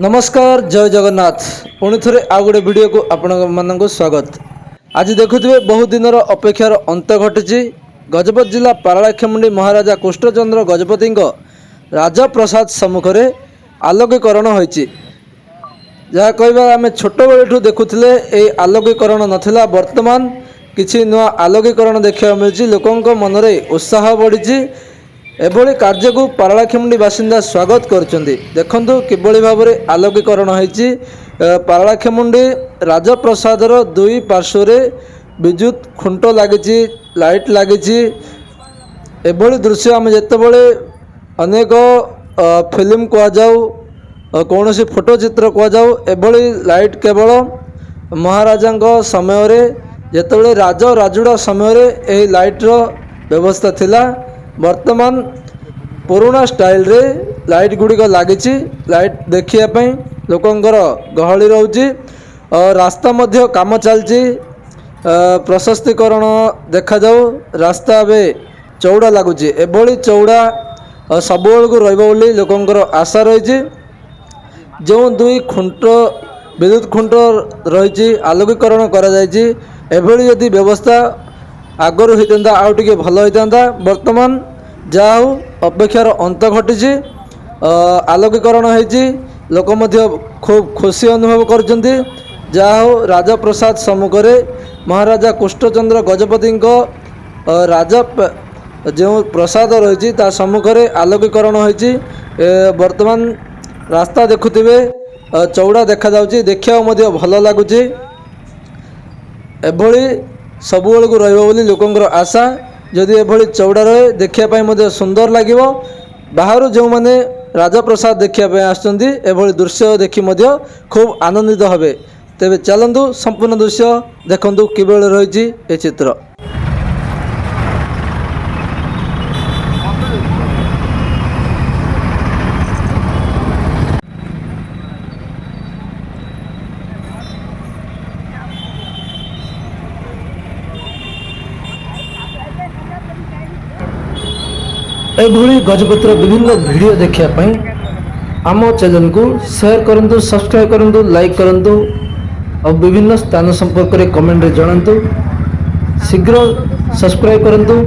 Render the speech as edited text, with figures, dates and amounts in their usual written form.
नमस्कार जय जगन्नाथ पुणी थे आउ गोटे वीडियो को आपण मानक स्वागत। आज देखुए बहुत दिन अपेक्षार अंत घटी गजपति जिला पारलाखेमुंडी महाराजा कृष्णचंद्र गजपति राजप्रसाद सम्मुख में आलोकीकरण होती जहाँ कहवा आम छोट बेलू देखुले ये आलोकीकरण नाला वर्तमान किसी नुआ आलोकीकरण देखा मिली लोकों मन में उत्साह बढ़ी एभली कार्य को पारलाखेमुंडी बासिंदा स्वागत करछन्ती। देखंतु किभली भाव में आलोकीकरण होईची पारलाखेमुंडी राजप्रसादर दुई पार्श्व विद्युत खुंट लगी लाइट लगी एभली दृश्य आम जितेबले अनेक फिल्म कहुँ कौन सी फोटो चित्र कहुँ एभली लाइट केवल महाराजा समय जितेबले राज राजुड़ा समय यही लाइट्र व्यवस्था थिला। वर्तमान पुराना स्टाइल रे लाइट गुड़िक लगी लाइट देखापी लोकंर गहली रोचे रास्ता मध्य काम चलती प्रशस्तीकरण देखा जाऊ रास्ता ए चौड़ा लगुच एभली चौड़ा सब बेलू रोली लोकंर आशा रही जो दुई खुंट विद्युत खुंट रही आलोकीकरण एभली यदि व्यवस्था आगरू होता आउ टे भल होता वर्तमान जहा अपेक्षार अंत घटी आलोकीकरण होती लोक खूब खुशी अनुभव करछन्ती। जहा राजप्रसाद सम्मुख महाराजा कृष्णचंद्र गजपति राजा जो प्रसाद रही सम्मुख आलोकीकरण होती वर्तमान रास्ता देखुवे चौड़ा देखा देखा भल लगुच एभली सब बेलू रोली लोकंर आशा जदि एभली चौड़ा रहे देखापी सुंदर लगे बाहर जो मैंने राजप्रसाद देखापी आसुँच एभली दृश्य देखी खूब आनंदित हेबे। तेबे चलतु संपूर्ण दृश्य देखु किभली रही ए चित्र। एभली गजपतिर विभिन्न वीडियो देखापी आम चैनल को शेयर करूँ सब्सक्राइब करूँ लाइक करूँ और विभिन्न स्थान संपर्क में कमेंट जनातु शीघ्र सब्सक्राइब करूँ।